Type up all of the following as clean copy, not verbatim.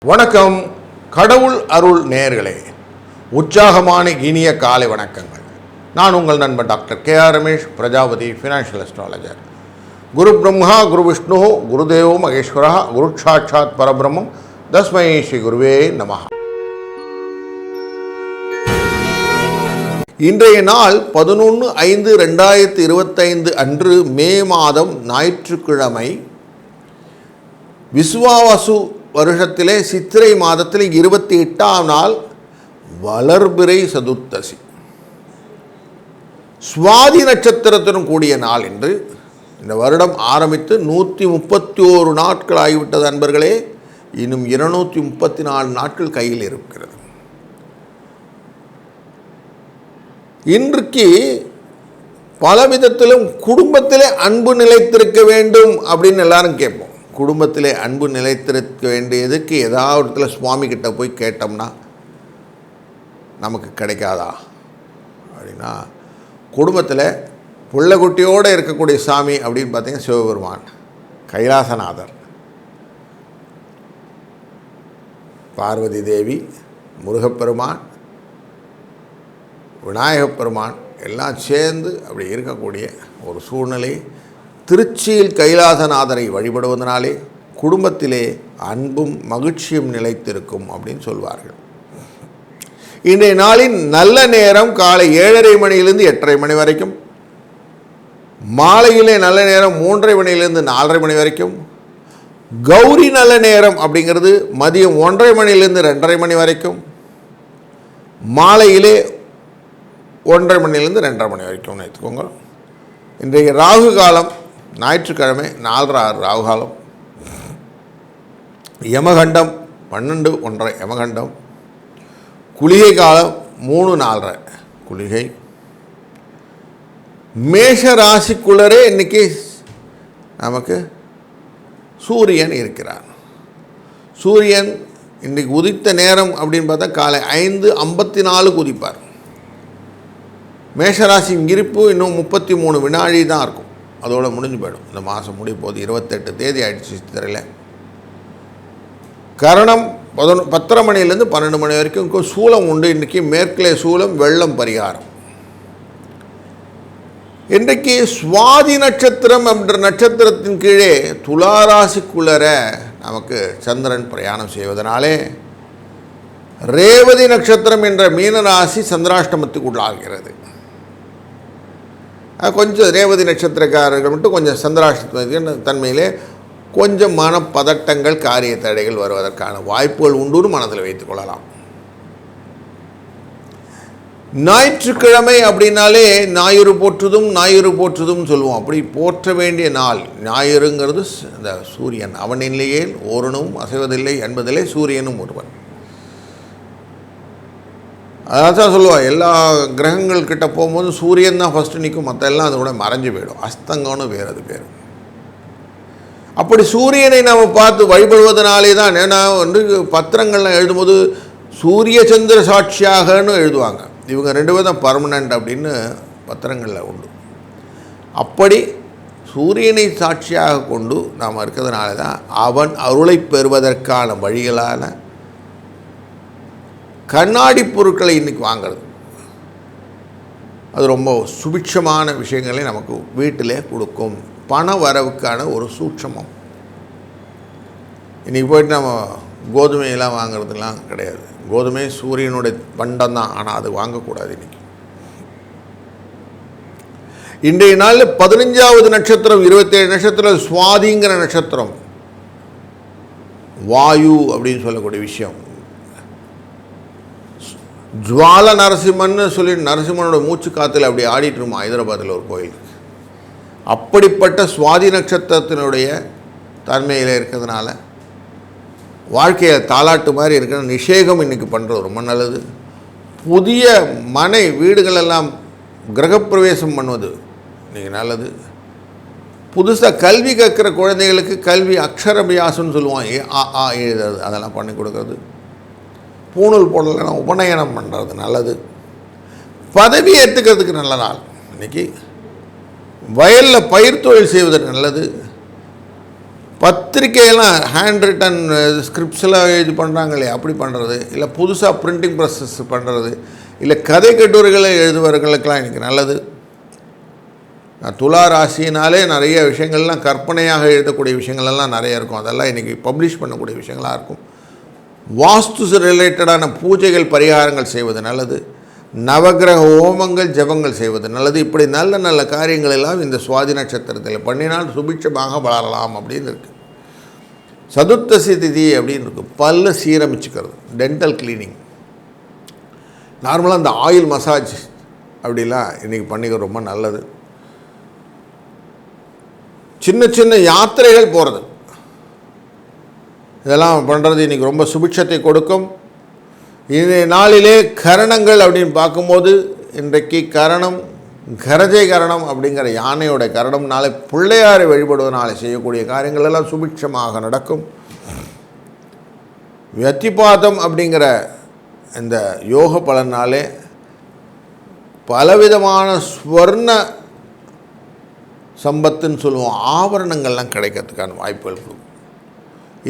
வணக்கம். கடவுள் அருள் நேயர்களே, உற்சாகமான இனிய காலை வணக்கங்கள். நான் உங்கள் நண்பன் doctor K.R. Ramesh, Prajapati financial astrologer. குரு பிரம்மா குரு விஷ்ணு குருதேவோ மகேஸ்வரா குரு சாட்சாத் பரபிரம்மம் தஸ்மை ஸ்ரீ குருவே நமஹ. இன்றைய நாள் 11/5/2025 அன்று மே மாதம் ஞாயிற்றுக்கிழமை. விசுவாவசு வருஷத்திலே சித்திரை மாதத்தில் 28ஆம் நாள் வளர்பிறை சதுர்த்தசி. சுவாதி நட்சத்திரத்துடன் கூடிய நாள் என்று இந்த வருடம் ஆரம்பித்து 131 நாட்கள் ஆகிவிட்டது அன்பர்களே. இன்னும் 234 நாட்கள் கையில் இருக்கிறது. இன்றைக்கு பல விதத்திலும் குடும்பத்திலே அன்பு நிலைத்திருக்க வேண்டும் அப்படின்னு எல்லாரும் கேட்போம். குடும்பத்திலே அன்பு நிலைத்திருக்க வேண்டியதுக்கு ஏதாவது இடத்துல சுவாமி கிட்ட போய் கேட்டோம்னா நமக்கு கிடைக்காதா அப்படின்னா, குடும்பத்தில் புள்ளக்குட்டியோடு இருக்கக்கூடிய சாமி அப்படின்னு பார்த்தீங்கன்னா சிவபெருமான், கைலாசநாதர், பார்வதி தேவி, முருகப்பெருமான், விநாயகப்பெருமான் எல்லாம் சேர்ந்து அப்படி இருக்கக்கூடிய ஒரு சூழ்நிலை. திருச்சியில் கைலாசநாதரை வழிபடுவதனாலே குடும்பத்திலே அன்பும் மகிழ்ச்சியும் நிலைத்திருக்கும் அப்படின்னு சொல்வார்கள். இன்றைய நாளின் நல்ல நேரம் காலை 7:30 மணியிலிருந்து 8:30 மணி வரைக்கும், மாலையிலே நல்ல நேரம் 3:30 மணியிலிருந்து 4:30 மணி வரைக்கும், கௌரி நல்ல நேரம் அப்படிங்கிறது மதியம் 1:30 மணியிலிருந்து 2:30 மணி வரைக்கும், மாலையிலே 1:30 மணியிலிருந்து 2:30 மணி வரைக்கும் எடுத்துக்கோங்க. இன்றைய ராகு காலம் ஞாயிற்றுக்கிழமை 4:06 ராகு காலம். யமகண்டம் 12:01 யமகண்டம். குளிகை காலம் 3:04 குளிகை. மேஷ ராசிக்குள்ளரே இன்றைக்கி நமக்கு சூரியன் இருக்கிறார். சூரியன் இன்றைக்கு உதித்த நேரம் அப்படின்னு பார்த்தா காலை 5:54 உதிப்பார். மேஷராசியின் இருப்பு இன்னும் 33 வினாடி தான் இருக்கும். அதோடு முடிஞ்சு போயிடும். இந்த மாதம் முடிய போது 28 தேதி ஆயிடுச்சு சித்திரையில். கரணம் 10:30 மணிலேருந்து 12 மணி வரைக்கும் சூலம் உண்டு. இன்றைக்கி மேற்கிலே சூலம், வெள்ளம் பரிகாரம். இன்றைக்கு சுவாதி நட்சத்திரம் என்ற நட்சத்திரத்தின் கீழே துளாராசிக்குள்ளர நமக்கு சந்திரன் பிரயாணம் செய்வதனாலே ரேவதி நட்சத்திரம் என்ற மீனராசி சந்திராஷ்டமத்துக்கு உள்ளாகிறது. கொஞ்சம் ரேவதி நட்சத்திரக்காரர்கள் மட்டும் கொஞ்சம் சந்திராஷ்டம தன்மையிலே கொஞ்சம் மனப்பதட்டங்கள், காரிய தடைகள் வருவதற்கான வாய்ப்புகள் உண்டு மனதில் வைத்துக் கொள்ளலாம். ஞாயிற்றுக்கிழமை அப்படின்னாலே ஞாயிறு போற்றுதும் ஞாயிறு போற்றுதும் சொல்லுவோம். அப்படி போற்ற வேண்டிய நாள் ஞாயிறுங்கிறது. இந்த சூரியன் அவனிலேயே ஓரனும் அசைவதில்லை என்பதிலே சூரியனும் ஒருவன். அதான் தான் சொல்லுவாள், எல்லா கிரகங்கள் கிட்ட போகும்போது சூரியன் தான் ஃபஸ்ட்டு நிற்கும், மற்ற எல்லாம் அதோட மறைஞ்சு போயிடும். அஸ்தங்கம்னு வேறு அது பேர். அப்படி சூரியனை நாம் பார்த்து வழிபடுவதனாலே தான். ஏன்னா வந்து பத்திரங்கள்லாம் எழுதும்போது சூரிய சந்திர சாட்சியாகனு எழுதுவாங்க. இவங்க 2 பேரும் தான் பர்மனண்ட் அப்படின்னு பத்திரங்களில் உண்டு. அப்படி சூரியனை சாட்சியாக கொண்டு நாம் இருக்கிறதுனால தான் அவன் அருளை பெறுவதற்கான வழிகளான கண்ணாடி பொருட்களை இன்றைக்கி வாங்கிறது, அது ரொம்ப சுபிட்சமான விஷயங்களை நமக்கு வீட்டிலே கொடுக்கும். பண வரவுக்கான ஒரு சூட்சமம். இன்றைக்கி போய்ட்டு நம்ம கோதுமையெல்லாம் வாங்கிறதுலாம் கிடையாது. கோதுமை சூரியனுடைய பண்டம் தான், ஆனால் அது வாங்கக்கூடாது. இன்றைக்கி இன்றைய நாளில் 15வது நட்சத்திரம், 27 நட்சத்திரம் சுவாதிங்கிற நட்சத்திரம். வாயு அப்படின்னு சொல்லக்கூடிய விஷயம். ஜுவால நரசிம்மன்னு சொல்லி நரசிம்மனோட மூச்சு காற்றுல அப்படி ஆடிட்டுருமா ஹைதராபாத்தில் ஒரு கோயில். அப்படிப்பட்ட சுவாதி நட்சத்திரத்தினுடைய தன்மையில் இருக்கிறதுனால வாழ்க்கையில் தாலாட்டு மாதிரி இருக்கிற நிஷேகம் இன்றைக்கி பண்ணுறது ரொம்ப நல்லது. புதிய மனை வீடுகளெல்லாம் கிரகப்பிரவேசம் பண்ணுவது இன்றைக்கி நல்லது. புதுசாக கல்வி கற்கிற குழந்தைகளுக்கு கல்வி அக்ஷரபியாசம்னு சொல்லுவாங்க, எழுதுறது, அதெல்லாம் பண்ணி கொடுக்கறது. பூணூல் போடலைன்னா உபநயனம் பண்ணுறது நல்லது. பதவி ஏற்றுக்கிறதுக்கு நல்ல நாள் இன்றைக்கி. வயலில் பயிர் தொழில் செய்வதற்கு நல்லது. பத்திரிக்கையெல்லாம் ஹேண்ட் ரிட்டன் ஸ்கிரிப்ட்ஸ்லாம் இது பண்ணுறாங்க இல்லையா, அப்படி பண்ணுறது, இல்லை புதுசாக பிரிண்டிங் ப்ராசஸ் பண்ணுறது, இல்லை கதை கட்டுரைகளை எழுதுவர்களுக்கெல்லாம் இன்றைக்கி நல்லது. துலா ராசினாலே நிறைய விஷயங்கள்லாம் கற்பனையாக எழுதக்கூடிய விஷயங்கள்லாம் நிறைய இருக்கும். அதெல்லாம் இன்றைக்கி பப்ளிஷ் பண்ணக்கூடிய விஷயங்களாக இருக்கும். வாஸ்து ரிலேட்டடான பூஜைகள் பரிகாரங்கள் செய்வது நல்லது. நவகிரக ஹோமங்கள் ஜபங்கள் செய்வது நல்லது. இப்படி நல்ல நல்ல காரியங்கள் எல்லாம் இந்த சுவாதி நட்சத்திரத்தில் பண்ணினால் சுபிட்சமாக வளரலாம் அப்படின்னு இருக்குது. சதுர்த்தசி திதி அப்படின்னு இருக்குது. பல்ல சீரமைச்சுக்கிறது, டென்டல் கிளீனிங், நார்மலாக இந்த ஆயில் மசாஜ் அப்படிலாம் இன்றைக்கி பண்ணிக்க ரொம்ப நல்லது. சின்ன சின்ன யாத்திரைகள் போகிறது, இதெல்லாம் பண்ணுறது இன்றைக்கி ரொம்ப சுபிட்சத்தை கொடுக்கும். இந்த நாளிலே கரணங்கள் அப்படின்னு பார்க்கும்போது இன்றைக்கு கரணம் கரஜை கரணம் அப்படிங்கிற யானையோட கரணம்னாலே பிள்ளையாரை வழிபடுவதனால செய்யக்கூடிய காரியங்கள் எல்லாம் சுபிட்சமாக நடக்கும். வியத்திபாதம் அப்படிங்கிற இந்த யோக பலனாலே பலவிதமான ஸ்வர்ண சம்பத்துன்னு சொல்லுவோம், ஆபரணங்கள்லாம் கிடைக்கிறதுக்கான வாய்ப்புகள் இருக்கும்.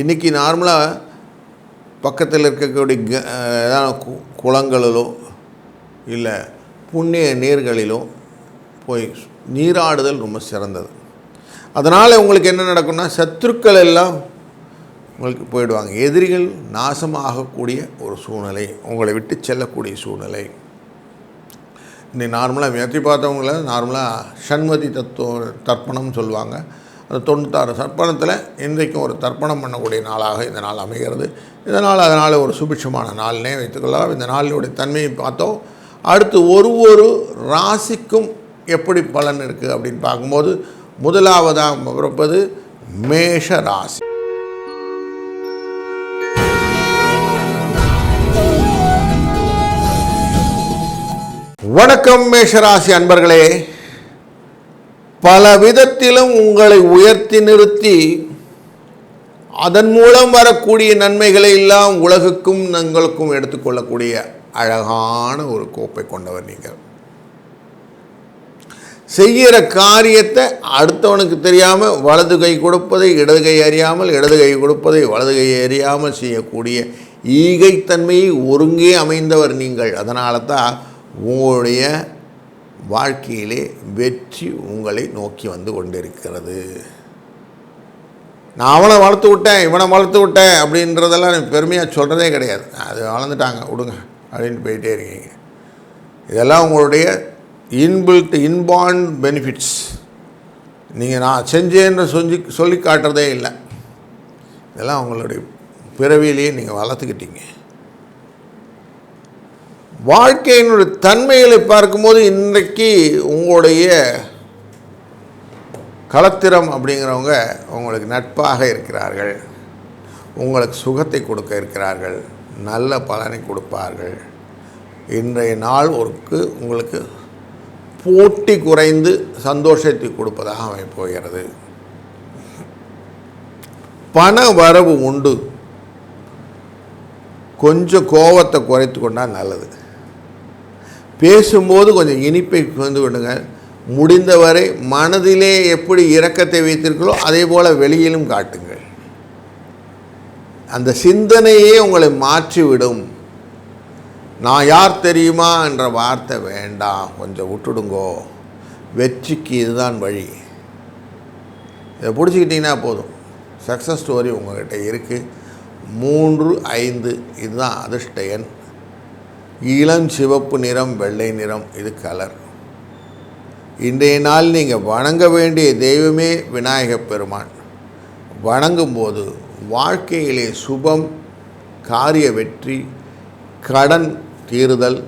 இன்றைக்கி நார்மலாக பக்கத்தில் இருக்கக்கூடிய குளங்களிலோ இல்லை புண்ணிய நீர்களிலோ போய் நீராடுதல் ரொம்ப சிறந்தது. அதனால் உங்களுக்கு என்ன நடக்கும்னா சத்துருக்கள் எல்லாம் உங்களுக்கு போயிடுவாங்க. எதிரிகள் நாசமாகக்கூடிய ஒரு சூழ்நிலை, உங்களை விட்டு செல்லக்கூடிய சூழ்நிலை. இன்னைக்கு நார்மலாக வெற்றி பார்த்தவங்கள நார்மலாக ஷண்மதி தர்ப்பணம்னு சொல்லுவாங்க. அந்த 96 தர்ப்பணத்தில் இன்றைக்கும் ஒரு தர்ப்பணம் பண்ணக்கூடிய நாளாக இந்த நாள் அமைகிறது. அதனால் ஒரு சுபிட்சமான நாள்னே வைத்துக்கொள்ளலாம். இந்த நாளினுடைய தன்மையை பார்த்தோம். அடுத்து ஒரு ராசிக்கும் எப்படி பலன் இருக்குது அப்படின்னு பார்க்கும்போது முதலாவதாக பிறப்பது மேஷ ராசி. வணக்கம் மேஷராசி அன்பர்களே. பல விதத்திலும் உங்களை உயர்த்தி நிறுத்தி அதன் மூலம் வரக்கூடிய நன்மைகளை எல்லாம் உலகுக்கும் உங்களுக்கும் எடுத்துக்கொள்ளக்கூடிய அழகான ஒரு கோப்பை கொண்டவர் நீங்கள். செய்கிற காரியத்தை அடுத்தவனுக்கு தெரியாமல் வலது கை கொடுப்பதை இடது கை அறியாமல், இடது கை கொடுப்பதை வலது கை அறியாமல் செய்யக்கூடிய ஈகைத்தன்மையை ஒருங்கே அமைந்தவர் நீங்கள். அதனால தான் உங்களுடைய வாழ்க்கையிலே வெற்றி உங்களை நோக்கி வந்து கொண்டிருக்கிறது. நான் அவனை வளர்த்து விட்டேன், இவனை வளர்த்து விட்டேன் அப்படின்றதெல்லாம் பெருமையாக சொல்கிறதே கிடையாது. அது வளர்ந்துட்டாங்க விடுங்க அப்படின்ட்டு போயிட்டே இருக்கீங்க. இதெல்லாம் உங்களுடைய இன்பார்ன் பெனிஃபிட்ஸ். நீங்கள் நான் செஞ்சேன்னு சொல்லி காட்டுறதே இல்லை. இதெல்லாம் உங்களுடைய பிறவியிலேயே நீங்கள் வளர்த்துக்கிட்டீங்க. வாழ்க்கையினுடைய தன்மைகளை பார்க்கும்போது இன்றைக்கு உங்களுடைய களத்திரம் அப்படிங்கிறவங்க உங்களுக்கு நட்பாக இருக்கிறார்கள், உங்களுக்கு சுகத்தை கொடுக்க இருக்கிறார்கள், நல்ல பலனை கொடுப்பார்கள். இன்றைய நாள் உங்களுக்கு போட்டி குறைந்து சந்தோஷத்தை கொடுப்பதாக அமைப்போகிறது. பண வரவு உண்டு. கொஞ்சம் கோபத்தை குறைத்து கொண்டால் நல்லது. பேசும்போது கொஞ்சம் இனிப்பை வந்து விடுங்க. முடிந்தவரை மனதிலே எப்படி இரக்கத்தை வைத்திருக்கிறோ அதே போல் வெளியிலும் காட்டுங்கள். அந்த சிந்தனையே உங்களை மாற்றிவிடும். நான் யார் தெரியுமா என்ற வார்த்தை வேண்டாம், கொஞ்சம் விட்டுடுங்கோ. வெற்றிக்கு இதுதான் வழி. இதை பிடிச்சிக்கிட்டிங்கன்னா போதும். சக்ஸஸ் ஸ்டோரி உங்கள்கிட்ட இருக்குது. 3, 5 இதுதான் அதிர்ஷ்ட எண். இளம் சிவப்பு நிறம், வெள்ளை நிறம் இது கலர். இன்றைய நாள் நீங்கள் வணங்க வேண்டிய தெய்வமே விநாயகப் பெருமான். வணங்கும்போது வாழ்க்கையிலே சுபம், காரிய வெற்றி, கடன் தீருதல்,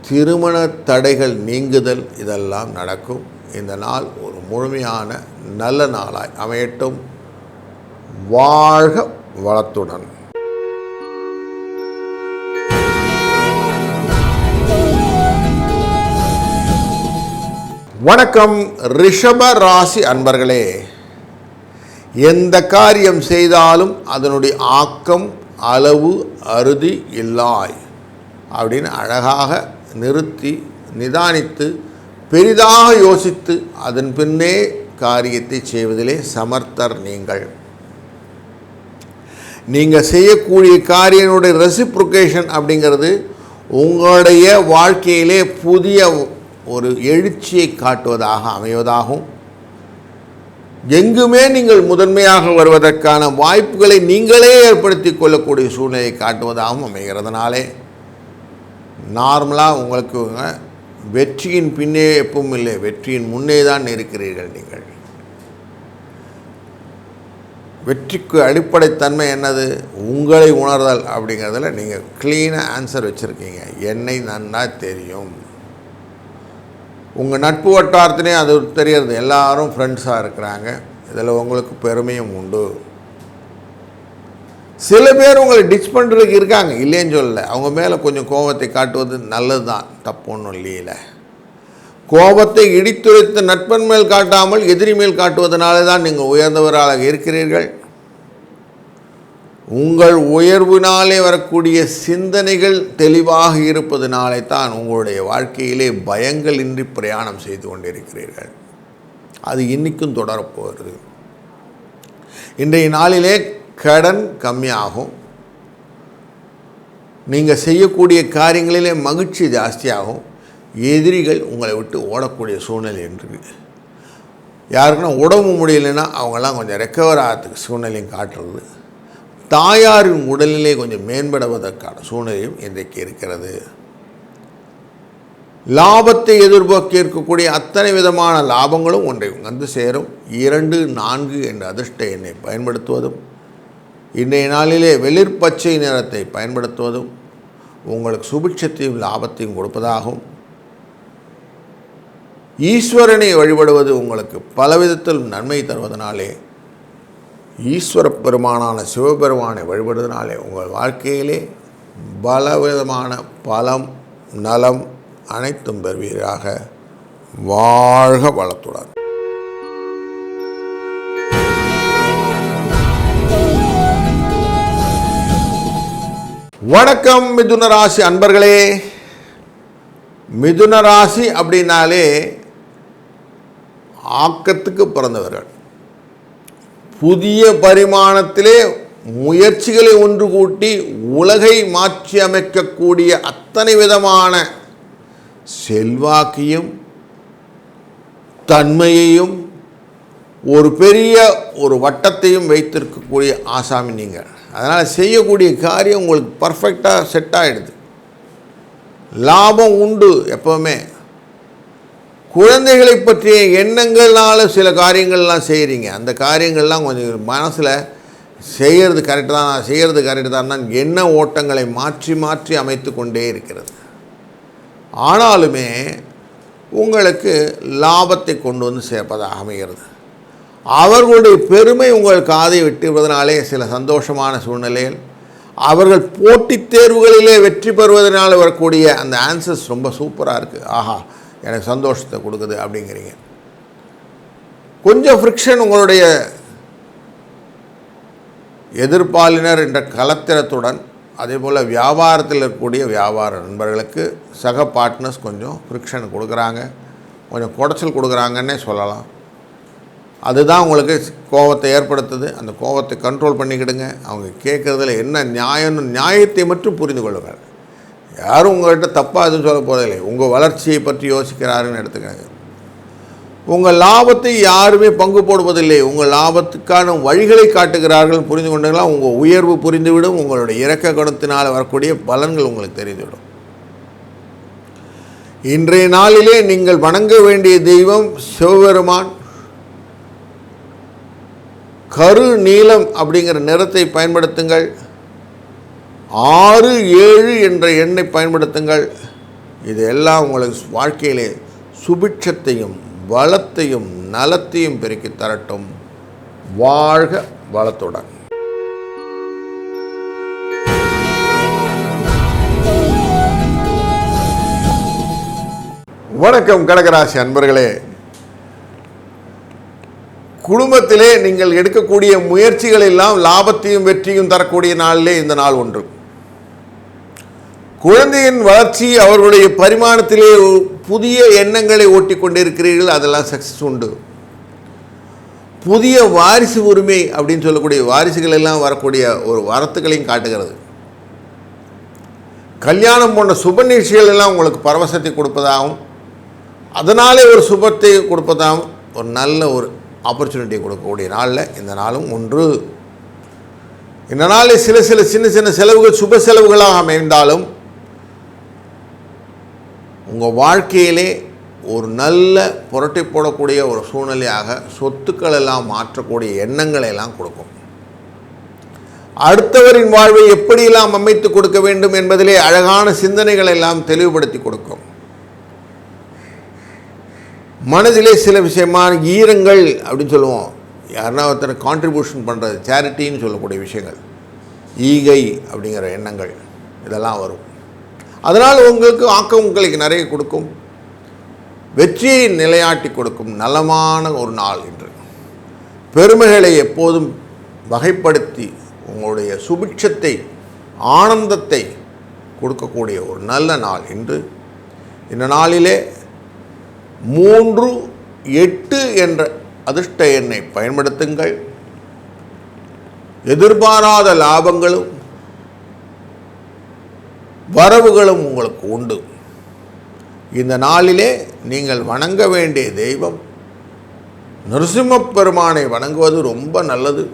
திருமண தடைகள் நீங்குதல் இதெல்லாம் நடக்கும். இந்த நாள் ஒரு முழுமையான நல்ல நாளாய் அமையட்டும். வாழ்க வளத்துடன். வணக்கம் ரிஷப ராசி அன்பர்களே. எந்த காரியம் செய்தாலும் அதனுடைய ஆக்கம் அளவு அறுதி இல்லாய் அப்படின்னு அழகாக நிறுத்தி நிதானித்து பெரிதாக யோசித்து அதன் பின்னே காரியத்தை செய்வதிலே சமர்த்தர். நீங்கள் செய்யக்கூடிய காரியனுடைய ரெசிப்ரோகேஷன் அப்படிங்கிறது உங்களுடைய வாழ்க்கையிலே புதிய ஒரு எழுச்சியை காட்டுவதாக அமைவதாகவும், எங்குமே நீங்கள் முதன்மையாக வருவதற்கான வாய்ப்புகளை நீங்களே ஏற்படுத்தி கொள்ளக்கூடிய சூழ்நிலையை காட்டுவதாகவும் அமைகிறதுனாலே நார்மலாக உங்களுக்கு வெற்றியின் பின்னே எப்பவும் இல்லை, வெற்றியின் முன்னே தான் இருக்கிறீர்கள். நீங்கள் வெற்றிக்கு அடிப்படைத்தன்மை என்னது? உங்களை உணர்தல் அப்படிங்கிறதுல நீங்கள் க்ளீனாக ஆன்சர் வச்சுருக்கீங்க. என்னை நன்னா தெரியும். உங்கள் நட்பு வட்டாரத்தினே அது தெரியறது. எல்லாரும் ஃப்ரெண்ட்ஸாக இருக்கிறாங்க. இதில் உங்களுக்கு பெருமையும் உண்டு. சில பேர் உங்களை டிச் பண்ணுறதுக்கு இருக்காங்க, இல்லைன்னு சொல்லலை. அவங்க மேலே கொஞ்சம் கோபத்தை காட்டுவது நல்லது தான், தப்பு ஒன்றும் இல்லையில. கோபத்தை இடித்துரைத்த நட்பன் மேல் காட்டாமல் எதிரி மேல் காட்டுவதனால தான் நீங்கள் உயர்ந்தவராக இருக்கிறீர்கள். உங்கள் உயர்வினாலே வரக்கூடிய சிந்தனைகள் தெளிவாக இருப்பதனாலே தான் உங்களுடைய வாழ்க்கையிலே பயங்கள் இன்றி பிரயாணம் செய்து கொண்டிருக்கிறீர்கள். அது இன்றைக்கும் தொடரப்போகிறது. இன்றைய நாளிலே கடன் கம்மியாகும். நீங்கள் செய்யக்கூடிய காரியங்களிலே மகிழ்ச்சி ஜாஸ்தியாகும். எதிரிகள் உங்களை விட்டு ஓடக்கூடிய சூழ்நிலை என்று யாருக்குன்னா உடம்பு முடியலைன்னா அவங்கெல்லாம் கொஞ்சம் ரெக்கவர் ஆகிறதுக்கு சூழ்நிலையும் காட்டுறது. தாயாரின் உடல்நிலை கொஞ்சம் மேம்படுவதற்கான சூழ்நிலையும் இன்றைக்கு இருக்கிறது. லாபத்தை எதிர்பார்க்க இருக்கக்கூடிய அத்தனை விதமான லாபங்களும் ஒன்றை வந்து சேரும். 2, 4 என்ற அதிர்ஷ்ட எண்ணை பயன்படுத்துவதும், இன்றைய நாளிலே வெளிர்பச்சை நிறத்தை பயன்படுத்துவதும் உங்களுக்கு சுபிட்சத்தையும் லாபத்தையும் கொடுப்பதாகும். ஈஸ்வரனை வழிபடுவது உங்களுக்கு பலவிதத்தில் நன்மை தருவதனாலே, ஈஸ்வர பெருமானான சிவபெருமானை வழிபடுவதனாலே உங்கள் வாழ்க்கையிலே பலவிதமான பலம் நலம் அனைத்தும் பெறுவீராக. வாழ்க வளத்துடன். வணக்கம் மிதுன ராசி அன்பர்களே. மிதுன ராசி அப்படின்னாலே ஆக்கத்துக்கு பிறந்தவர்கள். புதிய பரிமாணத்திலே முயற்சிகளை ஒன்று கூட்டி உலகை மாற்றி அமைக்கக்கூடிய அத்தனை விதமான செல்வாக்கையும் தன்மையையும் ஒரு பெரிய ஒரு வட்டத்தையும் வைத்திருக்கக்கூடிய ஆசாமி நீங்கள். அதனால் செய்யக்கூடிய காரியம் உங்களுக்கு பர்ஃபெக்டாக செட் ஆகிடுது. லாபம் உண்டு. எப்போவுமே குழந்தைகளை பற்றிய எண்ணங்கள்னால சில காரியங்கள்லாம் செய்கிறீங்க. அந்த காரியங்கள்லாம் கொஞ்சம் மனசில் செய்கிறது கரெக்டு தான், நான் செய்கிறது கரெக்டு தான் எண்ண ஓட்டங்களை மாற்றி மாற்றி அமைத்து கொண்டே இருக்கிறது. ஆனாலுமே உங்களுக்கு லாபத்தை கொண்டு வந்து சேர்ப்பதாக அமைகிறது. அவர்களுடைய பெருமை உங்கள் காதை விட்டுவதனாலே சில சந்தோஷமான சூழ்நிலைகள், அவர்கள் போட்டித் தேர்வுகளிலே வெற்றி பெறுவதனால் வரக்கூடிய அந்த ஆன்சர்ஸ் ரொம்ப சூப்பராக இருக்குது. ஆஹா, எனக்கு சந்தோஷத்தை கொடுக்குது அப்படிங்கிறீங்க. கொஞ்சம் ஃப்ரிக்ஷன் உங்களுடைய எதிர்ப்பாளினர் என்ற கலத்திரத்துடன், அதே போல் வியாபாரத்தில் இருக்கக்கூடிய வியாபார நண்பர்களுக்கு சக பார்ட்னர்ஸ் கொஞ்சம் ஃப்ரிக்ஷன் கொடுக்குறாங்க, கொஞ்சம் குடைச்சல் கொடுக்குறாங்கன்னே சொல்லலாம். அதுதான் உங்களுக்கு கோபத்தை ஏற்படுத்துது. அந்த கோபத்தை கண்ட்ரோல் பண்ணிக்கிடுங்க. அவங்க கேட்குறதுல என்ன நியாயத்தை மட்டும் புரிந்து கொள்ளுங்கள். யாரும் உங்கள்கிட்ட தப்பாக எதுவும் சொல்ல போவதில்லை. உங்கள் வளர்ச்சியை பற்றி யோசிக்கிறாருன்னு எடுத்துக்கங்க. உங்கள் லாபத்தை யாருமே பங்கு போடுவதில்லை. உங்கள் லாபத்துக்கான வழிகளை காட்டுகிறார்கள். புரிந்து கொண்டீங்களா? உங்கள் உயர்வு புரிந்துவிடும். உங்களுடைய இரக்க குணத்தினால் வரக்கூடிய பலன்கள் உங்களுக்கு தெரிந்துவிடும். இன்றைய நாளிலே நீங்கள் வணங்க வேண்டிய தெய்வம் சிவபெருமான். கரு நீலம் அப்படிங்கிற நிறத்தை பயன்படுத்துங்கள். 6, 7 என்ற எண்ணை பயன்படுத்துங்கள். இது எல்லாம் உங்களுக்கு வாழ்க்கையிலே சுபிட்சத்தையும் வளத்தையும் நலத்தையும் பெருக்கி தரட்டும். வாழ்க வளத்துடன். வணக்கம் கடகராசி அன்பர்களே. குடும்பத்திலே நீங்கள் எடுக்கக்கூடிய முயற்சிகள் எல்லாம் லாபத்தையும் வெற்றியும் தரக்கூடிய நாளிலே இந்த நாள் ஒன்று. குழந்தையின் வளர்ச்சி, அவர்களுடைய பரிமாணத்திலே புதிய எண்ணங்களை ஓட்டி கொண்டிருக்கிறீர்கள். அதெல்லாம் சக்ஸஸ் உண்டு. புதிய வாரிசு உரிமை அப்படின்னு சொல்லக்கூடிய வாரிசுகள் எல்லாம் வரக்கூடிய ஒரு வரத்துக்களையும் காட்டுகிறது. கல்யாணம் போன்ற சுப நிகழ்ச்சிகள் எல்லாம் உங்களுக்கு பரவசத்தை கொடுப்பதாகவும் அதனாலே ஒரு சுபத்தை கொடுப்பதாகவும் ஒரு நல்ல ஒரு ஆப்பர்ச்சுனிட்டி கொடுக்கக்கூடிய நாளில் இந்த நாளும் ஒன்று. இந்த நாளில் சில சின்ன சின்ன செலவுகள் சுப செலவுகளாக அமைந்தாலும் உங்கள் வாழ்க்கையிலே ஒரு நல்ல புரட்டி போடக்கூடிய ஒரு சூழ்நிலையாக சொத்துக்கள் எல்லாம் மாற்றக்கூடிய எண்ணங்களை எல்லாம் கொடுக்கும். அடுத்தவரின் வாழ்வை எப்படியெல்லாம் அமைத்து கொடுக்க வேண்டும் என்பதிலே அழகான சிந்தனைகளை எல்லாம் தெளிவுபடுத்தி கொடுக்கும். மனதிலே சில விஷயமான ஈரங்கள் அப்படின்னு சொல்லுவோம். யாருன்னா ஒருத்தர் கான்ட்ரிபியூஷன் பண்ணுறது, சேரிட்டின்னு சொல்லக்கூடிய விஷயங்கள், ஈகை அப்படிங்கிற எண்ணங்கள் இதெல்லாம் வரும். அதனால் உங்களுக்கு ஆக்கம் உங்களுக்கு நிறைய கொடுக்கும், வெற்றியை நிலையாட்டி கொடுக்கும் நலமான ஒரு நாள் இன்று. பெருமைகளை எப்போதும் வகைப்படுத்தி உங்களுடைய சுபிட்சத்தை ஆனந்தத்தை கொடுக்கக்கூடிய ஒரு நல்ல நாள் இன்று. இந்த நாளிலே 3-8 என்ற அதிர்ஷ்ட எண்ணை பயன்படுத்துங்கள். எதிர்பாராத லாபங்களும் வரவுகளும் உங்களுக்கு உண்டு. இந்த நாளிலே நீங்கள் வணங்க வேண்டிய தெய்வம் நரசிம்மப் பெருமானை வணங்குவது ரொம்ப நல்லது.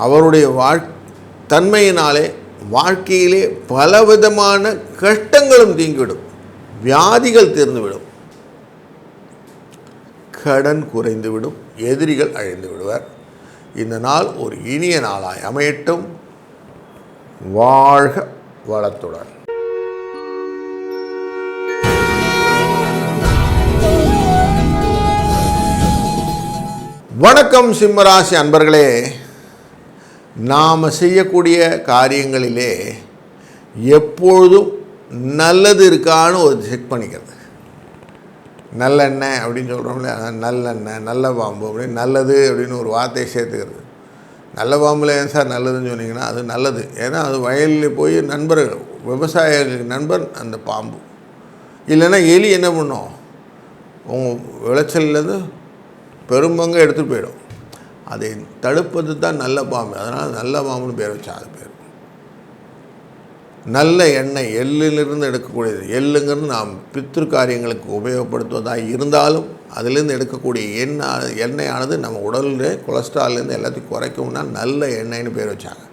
அவருடைய தன்மையினாலே வாழ்க்கையிலே பலவிதமான கஷ்டங்களும் தீங்கிவிடும், வியாதிகள் தீர்ந்துவிடும், கடன் குறைந்துவிடும், எதிரிகள் அழிந்து விடுவர். இந்த நாள் ஒரு இனிய நாளாய் அமையட்டும். வாழ்க வளத்துடன். வணக்கம் சிம்மராசி அன்பர்களே. நாம் செய்யக்கூடிய காரியங்களிலே எப்பொழுதும் நல்லது இருக்கான்னு ஒரு செக் பண்ணிக்கிறது. நல்லெண்ணெய் அப்படின்னு சொல்கிறோம்ல, நல்லெண்ணெய், நல்ல பாம்பு அப்படின்னு நல்லது அப்படின்னு ஒரு வார்த்தையை சேர்த்துக்கிறது. நல்ல பாம்பில் ஏன் சார் நல்லதுன்னு சொன்னீங்கன்னா அது நல்லது. ஏன்னா அது வயலில் போய் நண்பர்கள், விவசாயிகளுக்கு நண்பர் அந்த பாம்பு. இல்லைன்னா எலி என்ன பண்ணும், உங்கள் விளைச்சல்லேருந்து பெரும்பங்க எடுத்துகிட்டு போயிடும். அதை தடுப்பது தான் நல்ல பாம்பு. அதனால் நல்ல பாம்புன்னு பேர் வச்சா. அது பேர் நல்ல எண்ணெய், எள்ளிலிருந்து எடுக்கக்கூடியது. எள்ளுங்கிறது நாம் பித்ரு காரியங்களுக்கு உபயோகப்படுத்துவதாக இருந்தாலும் அதிலேருந்து எடுக்கக்கூடிய எண்ணெயானது நம்ம உடலில் கொலஸ்ட்ரால்லேருந்து எல்லாத்தையும் குறைக்கும்னா நல்ல எண்ணெய்னு பேர் வச்சாங்க.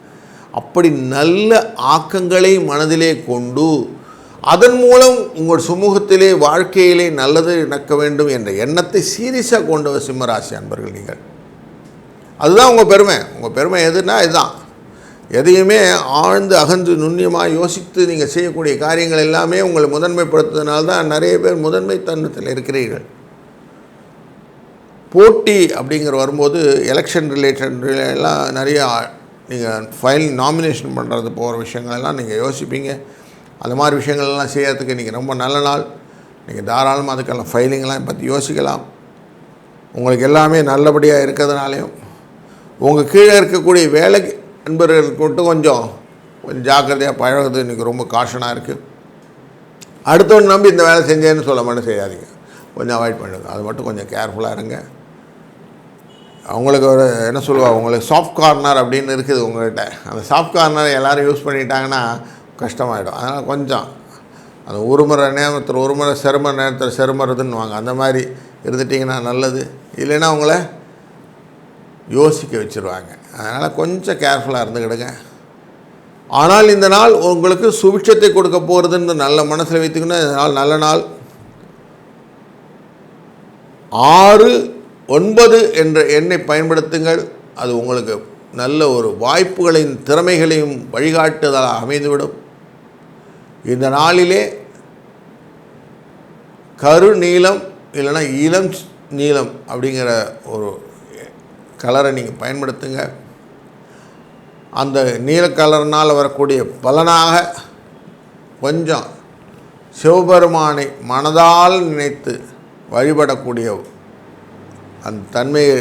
அப்படி நல்ல ஆக்கங்களை மனதிலே கொண்டு அதன் மூலம் உங்கள் சமூகத்திலே வாழ்க்கையிலே நல்லது நடக்க வேண்டும் என்ற எண்ணத்தை சீரியஸாக கொண்டவர் சிம்மராசி அன்பர்கள் நீங்கள். அதுதான் உங்கள் பெருமை. உங்கள் பெருமை எதுனா இதுதான். எதையுமே ஆழ்ந்து அகன்று நுண்ணியமாக யோசித்து நீங்கள் செய்யக்கூடிய காரியங்கள் எல்லாமே உங்களை முதன்மைப்படுத்துறதுனால தான் நிறைய பேர் முதன்மை தருணத்தில் இருக்கிறீர்கள். போட்டி அப்படிங்கிற வரும்போது எலெக்ஷன் ரிலேட்டட்லாம் நிறையா நீங்கள் ஃபைல் நாமினேஷன் பண்ணுறது போகிற விஷயங்களெல்லாம் நீங்கள் யோசிப்பீங்க. அந்த மாதிரி விஷயங்கள்லாம் செய்யறதுக்கு இன்றைக்கி ரொம்ப நல்ல நாள். நீங்கள் தாராளமாக அதுக்கெல்லாம் ஃபைலிங்கெல்லாம் பற்றி யோசிக்கலாம். உங்களுக்கு எல்லாமே நல்லபடியாக இருக்கிறதுனாலையும் உங்கள் கீழே இருக்கக்கூடிய வேலைக்கு நண்பர்களுக்கு மட்டும் கொஞ்சம் ஜாக்கிரதையாக பழகுறது இன்றைக்கி ரொம்ப காஷனாக இருக்குது. அடுத்தவன் நம்பி இந்த வேலை செஞ்சேன்னு சொல்ல மட்டும் செய்யாதீங்க, கொஞ்சம் அவாய்ட் பண்ணுங்க. அது மட்டும் கொஞ்சம் கேர்ஃபுல்லாக இருங்க. அவங்களுக்கு ஒரு என்ன சொல்லுவாள், உங்களுக்கு சாஃப்ட் கார்னர் அப்படின்னு இருக்குது உங்கள்கிட்ட. அந்த சாஃப்ட் கார்னர் எல்லோரும் யூஸ் பண்ணிட்டாங்கன்னா கஷ்டமாயிடும். அதனால் கொஞ்சம் அந்த ஒரு முறை நேரத்தில் ஒரு முறை சிரம நேரத்தில் சிரமறதுன்னு வாங்க, அந்த மாதிரி இருந்துட்டிங்கன்னா நல்லது. இல்லைன்னா உங்களை யோசிக்க வச்சுருவாங்க. அதனால் கொஞ்சம் கேர்ஃபுல்லாக இருந்துக்கிடுங்க. ஆனால் இந்த நாள் உங்களுக்கு சுபிட்சத்தை கொடுக்க போகிறதுன்னு நல்ல மனசில் வைத்துக்கணும். இந்த நாள் நல்ல நாள். 6-9 என்ற எண்ணை பயன்படுத்துங்கள். அது உங்களுக்கு நல்ல ஒரு வாய்ப்புகளையும் திறமைகளையும் வழிகாட்டுதலாக அமைந்துவிடும். இந்த நாளிலே கரு நீலம் இல்லைன்னா இளம் நீலம் அப்படிங்கிற ஒரு கலரை நீங்கள் பயன்படுத்துங்க. அந்த நீல கலர்னால் வரக்கூடிய பலனாக கொஞ்சம் சிவபெருமானை மனதால் நினைத்து வழிபடக்கூடிய அந்த தன்மையை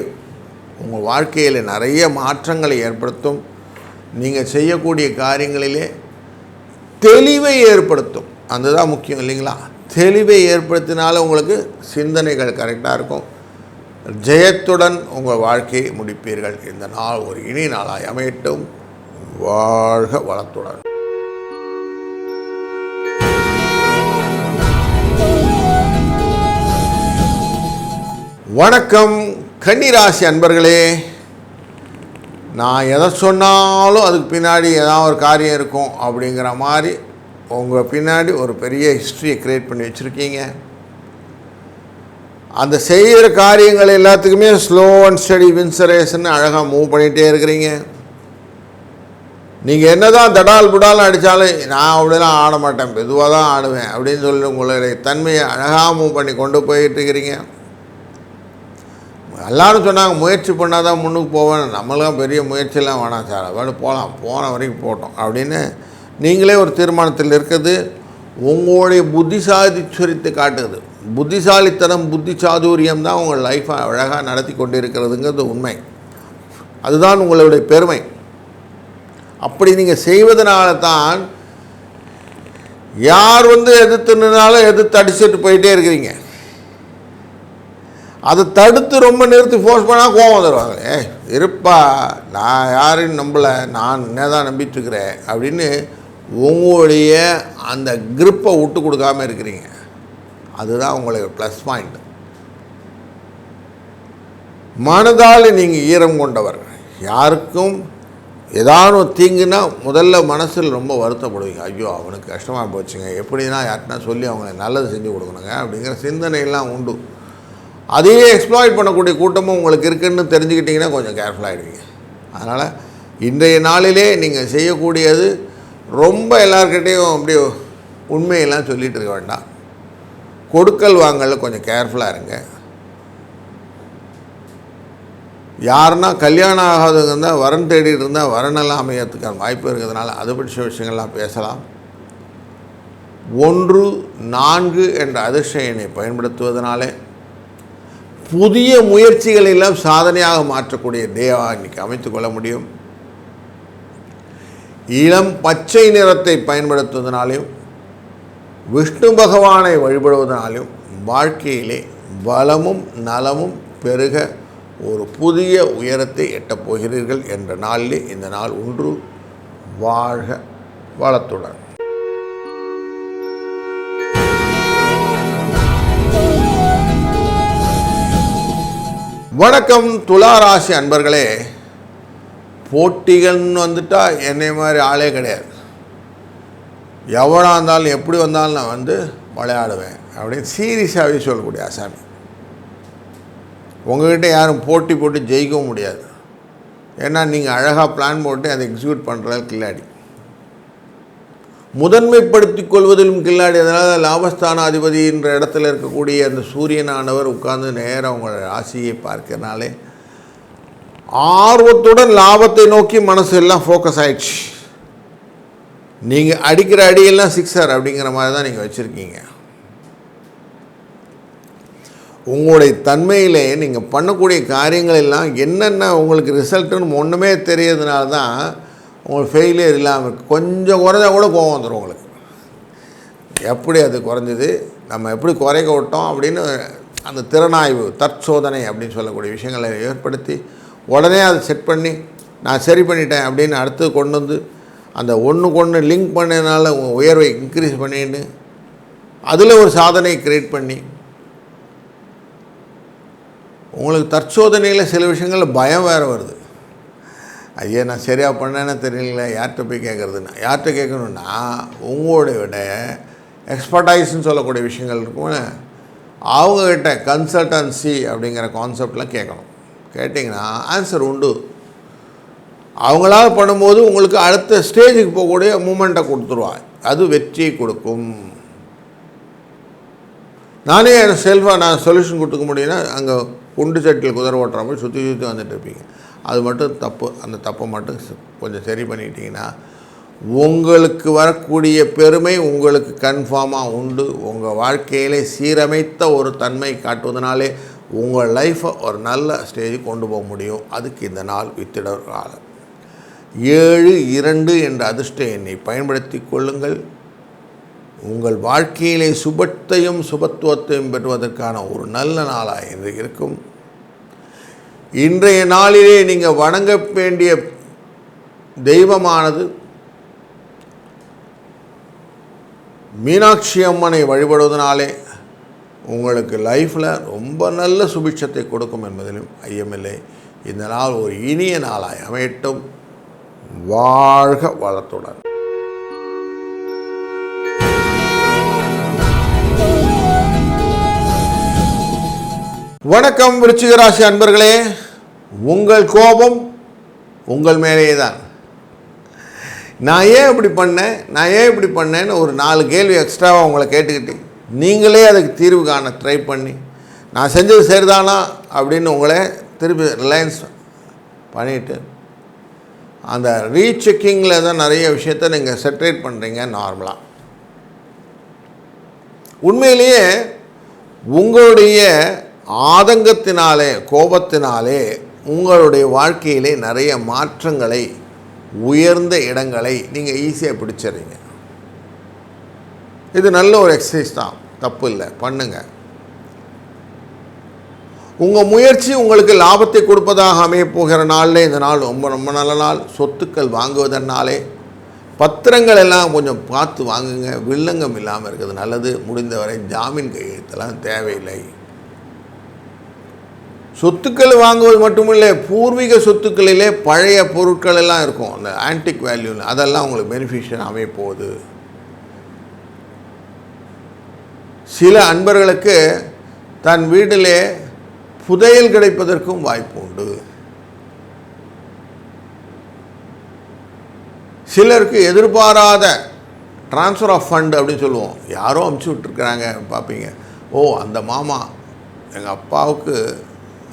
உங்கள் வாழ்க்கையில் நிறைய மாற்றங்களை ஏற்படுத்தும். நீங்கள் செய்யக்கூடிய காரியங்களிலே தெளிவை ஏற்படுத்தும். அதுதான் முக்கியம் இல்லைங்களா? தெளிவை ஏற்படுத்தினாலும் உங்களுக்கு சிந்தனைகள் கரெக்டாக இருக்கும். ஜெயத்துடன் உங்கள் வாழ்க்கையை முடிப்பீர்கள். இந்த நாள் ஒரு இனிய நாளாய் அமையட்டும். வாழ்க வளத்துடன். வணக்கம் கன்னிராசி அன்பர்களே. நான் எதை சொன்னாலும் அதுக்கு பின்னாடி ஏதாவது ஒரு காரியம் இருக்கும் அப்படிங்கிற மாதிரி உங்கள் பின்னாடி ஒரு பெரிய ஹிஸ்ட்ரியை க்ரியேட் பண்ணி வச்சுருக்கீங்க. அந்த செய்கிற காரியங்கள் எல்லாத்துக்குமே ஸ்லோ அண்ட் ஸ்டடி வின்சரேஷன் அழகாக மூவ் பண்ணிகிட்டே இருக்கிறீங்க. நீங்கள் என்ன தான் தடால் புடால் அடித்தாலும் நான் அப்படிலாம் ஆட மாட்டேன், மெதுவாக தான் ஆடுவேன் அப்படின்னு சொல்லி உங்களுடைய தன்மையை அழகாக மூவ் பண்ணி கொண்டு போயிட்டு இருக்கிறீங்க. எல்லோரும் சொன்னாங்க முயற்சி பண்ணால் தான் முன்னுக்கு போவேன், நம்மளாம் பெரிய முயற்சியெல்லாம் வேணாம் சார், அதோட போகலாம், போன வரைக்கும் போட்டோம் அப்படின்னு நீங்களே ஒரு தீர்மானத்தில் இருக்குது. உங்களுடைய புத்திசாலித்துவத்தை காட்டுது. புத்திசாலித்தனம் புத்தி சாதுரியம் தான் உங்கள் லைஃப்பை அழகாக நடத்தி கொண்டு இருக்கிறதுங்கிறது உண்மை. அதுதான் உங்களுடைய பெருமை. அப்படி நீங்கள் செய்வதனால தான் யார் எதிர்த்துனாலும் எதிர்த்து அடிச்சுட்டு போயிட்டே இருக்கிறீங்க. அதை தடுத்து ரொம்ப நிறுத்தி ஃபோர்ஸ் பண்ணால் கோவம் வந்துடுவாங்க. இருப்பா, நான் யாரையும் நம்பலை, நான் என்ன தான் நம்பிட்டுருக்கிறேன் அப்படின்னு உங்களுடைய அந்த கிரிப்பை விட்டு கொடுக்காமல் இருக்கிறீங்க. அதுதான் உங்களுக்கு ப்ளஸ் பாயிண்ட். மனதால் நீங்கள் ஈரம் கொண்டவர். யாருக்கும் ஏதாவது தீங்குன்னா முதல்ல மனசில் ரொம்ப வருத்தப்படுவீங்க. ஐயோ அவனுக்கு கஷ்டமாக போச்சுங்க, எப்படின்னா யார்கிட்டனா சொல்லி அவங்களுக்கு நல்லது செஞ்சு கொடுக்கணுங்க அப்படிங்கிற சிந்தனையெல்லாம் உண்டு. அதையே எக்ஸ்ப்ளாய்ட் பண்ணக்கூடிய கூட்டமும் உங்களுக்கு இருக்குதுன்னு தெரிஞ்சுக்கிட்டிங்கன்னா கொஞ்சம் கேர்ஃபுல்லாகிடுவீங்க. அதனால் இன்றைய நாளிலே நீங்கள் செய்யக்கூடியது ரொம்ப எல்லாருக்கிட்டேயும் அப்படியே உண்மையெல்லாம் சொல்லிகிட்டு இருக்க வேண்டாம். கொடுக்கல் வாங்கல கொஞ்சம் கேர்ஃபுல்லாக இருங்க. யாருன்னா கல்யாணம் ஆகாதவங்க இருந்தால் வரன் தேடிட்டு இருந்தால் வரனெல்லாம் அமையறதுக்கான வாய்ப்பு இருக்கிறதுனால அது பற்றிய விஷயங்கள்லாம் பேசலாம். 1, 4 என்ற அதிர்ஷ்ட எண்ணை பயன்படுத்துவதனாலே புதிய முயற்சிகள் எல்லாம் சாதனையாக மாற்றக்கூடிய டேவாக இன்றைக்கி அமைத்து கொள்ள முடியும். இளம் பச்சை நிறத்தை பயன்படுத்துவதனாலையும் விஷ்ணு பகவானை வழிபடுவதனாலும் வாழ்க்கையிலே பலமும் நலமும் பெருக ஒரு புதிய உயரத்தை எட்டப் போகிறீர்கள் என்ற நாளிலே இந்த நாள் ஒன்று. வாழ்க வளத்துடன். வணக்கம் துளாராசி அன்பர்களே. போட்டிகள்னு வந்துட்டால் என்னை மாதிரி ஆளே கிடையாது. எவ்வளோ இருந்தாலும் எப்படி வந்தாலும் நான் விளையாடுவேன் அப்படின்னு சீரியஸாகவே சொல்லக்கூடிய ஆசாமி. உங்கள்கிட்ட யாரும் போட்டி போட்டு ஜெயிக்கவும் முடியாது. ஏன்னா நீங்கள் அழகாக பிளான் போட்டு அதை எக்ஸிக்யூட் பண்ணுறது கில்லாடி. முதன்மைப்படுத்தி கொள்வதிலும் கில்லாடி. அதனால் லாபஸ்தானாதிபதி என்ற இடத்துல இருக்கக்கூடிய அந்த சூரியனானவர் உட்கார்ந்து நேராக உங்களோட ராசியை பார்க்கறனாலே ஆர்வத்துடன் லாபத்தை நோக்கி மனசு எல்லாம் ஃபோக்கஸ் ஆகிடுச்சு. நீங்கள் அடிக்கிற அடியெல்லாம் சிக்ஸர் அப்படிங்கிற மாதிரி தான் நீங்கள் வச்சுருக்கீங்க. உங்களுடைய தன்மையிலே நீங்கள் பண்ணக்கூடிய காரியங்கள் எல்லாம் என்னென்ன உங்களுக்கு ரிசல்ட்டுன்னு ஒன்றுமே தெரியறதுனால தான் உங்களுக்கு ஃபெயிலியர் இல்லாமல் இருக்குது. கொஞ்சம் குறைஞ்சா கூட கோவம் வந்துடும் உங்களுக்கு. எப்படி அது குறைஞ்சது, நம்ம எப்படி குறைக்க விட்டோம் அப்படின்னு அந்த திறனாய்வு தற்சோதனை அப்படின்னு சொல்லக்கூடிய விஷயங்களை ஏற்படுத்தி உடனே அதை செட் பண்ணி நான் சரி பண்ணிட்டேன் அப்படின்னு அடுத்து கொண்டு வந்து அந்த ஒன்றுக்கு ஒன்று லிங்க் பண்ணதுனால உங்கள் உயர்வை இன்க்ரீஸ் பண்ணிட்டு அதில் ஒரு சாதனையை க்ரியேட் பண்ணி உங்களுக்கு தற்சோதனையில் சில விஷயங்களில் பயம் வேறு வருது. ஐயா நான் சரியாக பண்ணேன்னு தெரியல, யார்கிட்ட போய் கேட்குறதுன்னா யார்கிட்ட கேட்கணுன்னா உங்களுடைய விட எக்ஸ்பர்டைஸ்ன்னு சொல்லக்கூடிய விஷயங்கள் இருக்கும், அவங்கக்கிட்ட கன்சல்டன்சி அப்படிங்கிற கான்செப்டில் கேட்கணும். கேட்டிங்கன்னா ஆன்சர் உண்டு. அவங்களால பண்ணும்போது உங்களுக்கு அடுத்த ஸ்டேஜுக்கு போகக்கூடிய மூமெண்ட்டை கொடுத்துருவாங்க. அது வெற்றியை கொடுக்கும். நானே என் செல்ஃபாக நான் சொல்யூஷன் கொடுத்துக்க முடியும்னா அங்கே குண்டு சட்டியில் குதிரை ஓட்டுற மாதிரி சுற்றி சுற்றி வந்துட்டு இருப்பீங்க. அது மட்டும் தப்பு. அந்த தப்பை மட்டும் கொஞ்சம் சரி பண்ணிக்கிட்டிங்கன்னா உங்களுக்கு வரக்கூடிய பெருமை உங்களுக்கு கன்ஃபார்மாக உண்டு. உங்கள் வாழ்க்கையிலே சீரமைத்த ஒரு தன்மை காட்டுவதனாலே உங்கள் லைஃப்பை ஒரு நல்ல ஸ்டேஜுக்கு கொண்டு போக முடியும். அதுக்கு இந்த நாள் வித்திட காலம். 7, 2 என்ற அதிர்ஷ்ட எண்ணை பயன்படுத்தி கொள்ளுங்கள். உங்கள் வாழ்க்கையிலே சுபத்தையும் சுபத்துவத்தையும் பெறுவதற்கான ஒரு நல்ல நாளாக என்று இருக்கும். இன்றைய நாளிலே நீங்கள் வணங்க வேண்டிய தெய்வமானது மீனாட்சி அம்மனை வழிபடுவதனாலே உங்களுக்கு லைஃப்பில் ரொம்ப நல்ல சுபிட்சத்தை கொடுக்கும் என்பதிலும் ஐயமில்லை. இந்த நாள் ஒரு இனிய நாளாய் அமையட்டும். வாழ்க வளத்துடன். வணக்கம் விருச்சிக ராசி அன்பர்களே. உங்கள் கோபம் உங்கள் மேலேயே தான். நான் ஏன் இப்படி பண்ணேன்னு ஒரு 4 கேள்வி எக்ஸ்ட்ராவாக உங்களை கேட்டுக்கிட்டு நீங்களே அதுக்கு தீர்வு காண ட்ரை பண்ணி நான் செஞ்சது சரிதானா அப்படின்னு உங்களை திருப்பி ரிலையன்ஸ் பண்ணிவிட்டு அந்த ரீசெக்கிங்கில் தான் நிறைய விஷயத்தை நீங்கள் செட்ரேட் பண்ணுறீங்க. நார்மலாக உண்மையிலேயே உங்களுடைய ஆதங்கத்தினாலே கோபத்தினாலே உங்களுடைய வாழ்க்கையிலே நிறைய மாற்றங்களை உயர்ந்த இடங்களை நீங்கள் ஈஸியாக பிடிச்சிடுறீங்க. இது நல்ல ஒரு எக்ஸசைஸ் தான், தப்பு இல்லை, பண்ணுங்கள். உங்கள் முயற்சி உங்களுக்கு லாபத்தை கொடுப்பதாக அமைய போகிற நாளில் இந்த நாள் ரொம்ப ரொம்ப நல்ல நாள். சொத்துக்கள் வாங்குவதனாலே பத்திரங்கள் எல்லாம் கொஞ்சம் பார்த்து வாங்குங்க. வில்லங்கம் இல்லாமல் இருக்கிறது நல்லது. முடிந்தவரை ஜாமீன் கையெழுத்தெல்லாம் தேவையில்லை. சொத்துக்கள் வாங்குவது மட்டுமில்லை, பூர்வீக சொத்துக்களிலே பழைய பொருட்கள் எல்லாம் இருக்கும், அந்த ஆன்டிக் வேல்யூ, அதெல்லாம் உங்களுக்கு பெனிஃபிஷியல் அமைய போகுது. சில அன்பர்களுக்கு தன் வீட்டிலே புதையல் கிடைப்பதற்கும் வாய்ப்பு உண்டு. சிலருக்கு எதிர்பாராத ட்ரான்ஸ்ஃபர் ஆஃப் ஃபண்ட் அப்படின்னு சொல்லுவோம். யாரோ அமுச்சு விட்டுருக்குறாங்க பார்ப்பீங்க. ஓ, அந்த மாமா எங்கள் அப்பாவுக்கு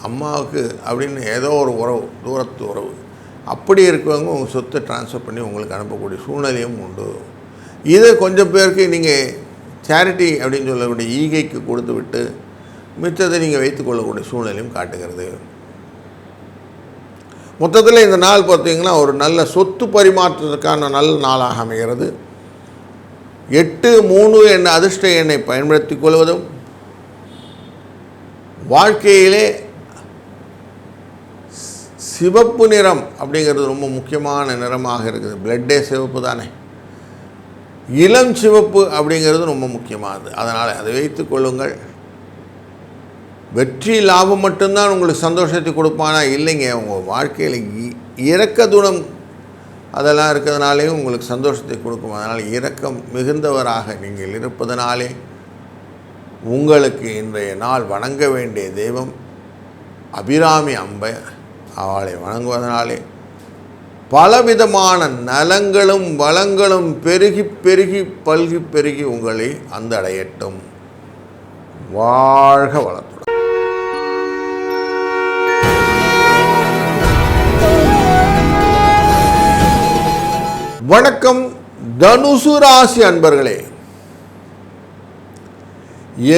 அம்மாவுக்கு அப்படின்னு ஏதோ ஒரு உறவு, தூரத்து உறவு, அப்படி இருக்கிறவங்க உங்கள் சொத்தை ட்ரான்ஸ்ஃபர் பண்ணி உங்களுக்கு அனுப்பக்கூடிய சூழ்நிலையும் உண்டு. இது கொஞ்சம் பேருக்கு நீங்கள் சேரிட்டி அப்படின்னு சொல்லக்கூடிய ஈகைக்கு கொடுத்து விட்டு மிச்சத்தை நீங்கள் வைத்துக்கொள்ளக்கூடிய சூழ்நிலையும் காட்டுகிறது. மொத்தத்தில் இந்த நாள் பார்த்திங்கன்னா ஒரு நல்ல சொத்து பரிமாற்றத்துக்கான நல்ல நாளாக அமைகிறது. 8-3 என்ற அதிர்ஷ்ட எண்ணை பயன்படுத்தி கொள்வதும், வாழ்க்கையிலே சிவப்பு நிறம் அப்படிங்கிறது ரொம்ப முக்கியமான நிறமாக இருக்குது. பிளட்டே சிவப்பு தானே. இளம் சிவப்பு அப்படிங்கிறது ரொம்ப முக்கியமானது. அதனால் அதை வைத்து கொள்ளுங்கள். வெற்றி லாபம் மட்டும்தான் உங்களுக்கு சந்தோஷத்தை கொடுப்பானா? இல்லைங்க, உங்கள் வாழ்க்கையில் இரக்க குணம் அதெல்லாம் இருக்கிறதுனாலேயும் உங்களுக்கு சந்தோஷத்தை கொடுக்கும். அதனால் இரக்கம் மிகுந்தவராக நீங்கள் இருப்பதனாலே உங்களுக்கு இன்றைய நாள் வணங்க வேண்டிய தெய்வம் அபிராமி அம்பை. அவளை வணங்குவதனாலே பலவிதமான நலங்களும் வளங்களும் பெருகி பெருகி பல்கி பெருகி உங்களை அந்த அடையட்டும். வாழ்க வளத்துடன். வணக்கம் தனுசு ராசி அன்பர்களே.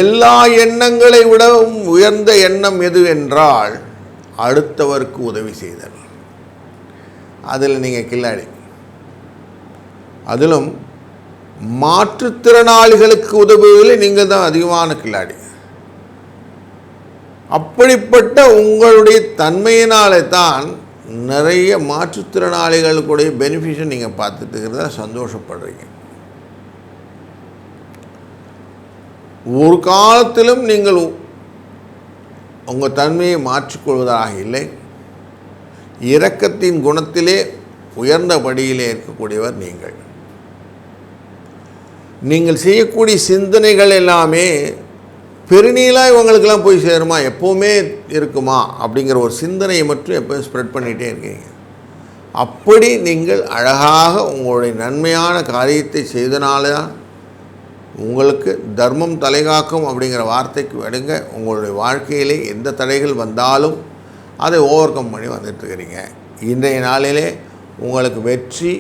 எல்லா எண்ணங்களை விடவும் உயர்ந்த எண்ணம் எது என்றால் அடுத்தவருக்கு உதவி செய்தல். அதில் நீங்கள் கில்லாடி. அதிலும் மாற்றுத்திறனாளிகளுக்கு உதவுவதில் நீங்கள் தான் அதிகமான கில்லாடி. அப்படிப்பட்ட உங்களுடைய தன்மையினாலே தான் நிறைய மாற்றுத்திறனாளிகளுக்குடைய பெனிஃபிஷன் நீங்கள் பார்த்துட்டு இருக்கிறத சந்தோஷப்படுறீங்க. ஒரு காலத்திலும் நீங்கள் உங்கள் தன்மையை மாற்றிக்கொள்வதாக இல்லை. இரக்கத்தின் குணத்திலே உயர்ந்த படியிலே இருக்கக்கூடியவர் நீங்கள். நீங்கள் செய்யக்கூடிய சிந்தனைகள் எல்லாமே பெருநீளாக இவங்களுக்கெல்லாம் போய் சேருமா, எப்போவுமே இருக்குமா அப்படிங்கிற ஒரு சிந்தனையை மட்டும் எப்போயும் ஸ்ப்ரெட் பண்ணிகிட்டே இருக்கீங்க. அப்படி நீங்கள் அழகாக உங்களுடைய நன்மையான காரியத்தை செய்தனால தான் உங்களுக்கு தர்மம் தலைகாக்கும் அப்படிங்கிற வார்த்தைக்கு விடுங்க. உங்களுடைய வாழ்க்கையிலே எந்த தடைகள் வந்தாலும் அதை ஓவர் கம் பண்ணி வந்துட்டுருக்கிறீங்க. இன்றைய நாளிலே உங்களுக்கு வெற்றி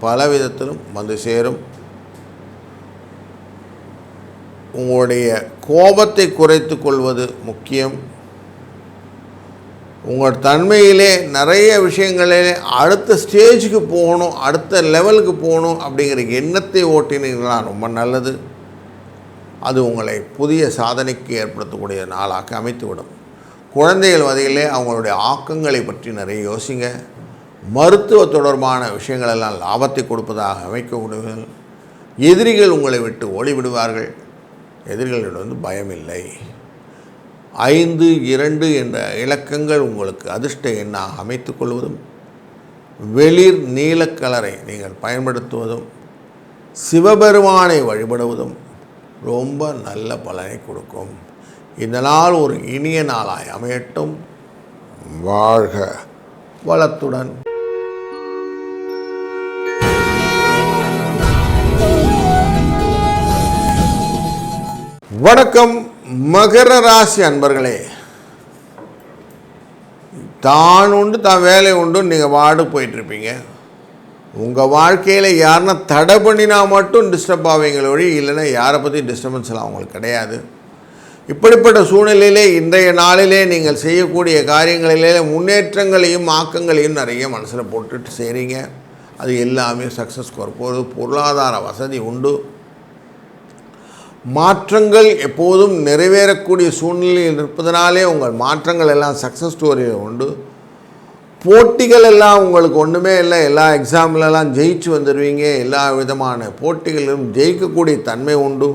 பல விதத்திலும் வந்து சேரும். உங்களுடைய கோபத்தை குறைத்து கொள்வது முக்கியம். உங்கள் தன்மையிலே நிறைய விஷயங்களிலே அடுத்த ஸ்டேஜுக்கு போகணும், அடுத்த லெவலுக்கு போகணும் அப்படிங்கிற எண்ணத்தை ஓட்டினீங்களா ரொம்ப நல்லது. அது உங்களை புதிய சாதனைக்கு ஏற்படுத்தக்கூடிய நாளாக அமைத்துவிடும். குழந்தைகள் வகையிலே அவங்களுடைய ஆக்கங்களை பற்றி நிறைய யோசிங்க. மருத்துவ தொடர்பான விஷயங்களெல்லாம் லாபத்தை கொடுப்பதாக அமைக்க விடுவீர்கள். எதிரிகள் உங்களை விட்டு ஓடிவிடுவார்கள். எதிரிகளிடம் பயமில்லை. 5, 2 என்ற இலக்கங்கள் உங்களுக்கு அதிர்ஷ்ட எண்ணாக அமைத்து கொள்வதும், வெளிர் நீலக்கலரை நீங்கள் பயன்படுத்துவதும், சிவபெருமானை வழிபடுவதும் ரொம்ப நல்ல பலனை கொடுக்கும். இந்த நாள் ஒரு இனிய நாளாய் அமையட்டும். வாழ்க வளத்துடன். வணக்கம் மகர ராசி அன்பர்களே. தான் உண்டு தான் வேலை உண்டு நீங்கள் வாடு போயிட்டுருப்பீங்க. உங்கள் வாழ்க்கையில் யாருன்னா தடை பண்ணினா மட்டும் டிஸ்டர்ப் ஆவீங்கள ஒழி, இல்லைன்னா யாரை பற்றி டிஸ்டர்பன்ஸ்லாம் அவங்களுக்கு கிடையாது. இப்படிப்பட்ட சூழ்நிலையிலே இன்றைய நாளிலே நீங்கள் செய்யக்கூடிய காரியங்களிலே முன்னேற்றங்களையும் ஆக்கங்களையும் நிறைய மனசில் போட்டுட்டு செய்கிறீங்க. அது எல்லாமே சக்ஸஸ் போகிறது. பொருளாதார வசதி உண்டு. மாற்றங்கள் எப்போதும் நிறைவேறக்கூடிய சூழ்நிலையில் இருப்பதனாலே உங்கள் மாற்றங்கள் எல்லாம் சக்ஸஸ் ஸ்டோரியில் உண்டு. போட்டிகள் எல்லாம் உங்களுக்கு ஒன்றுமே இல்லை. எல்லா எக்ஸாம்லலாம் ஜெயிச்சு வந்துடுவீங்க. எல்லா விதமான போட்டிகளிலும் ஜெயிக்கக்கூடிய தன்மை உண்டு.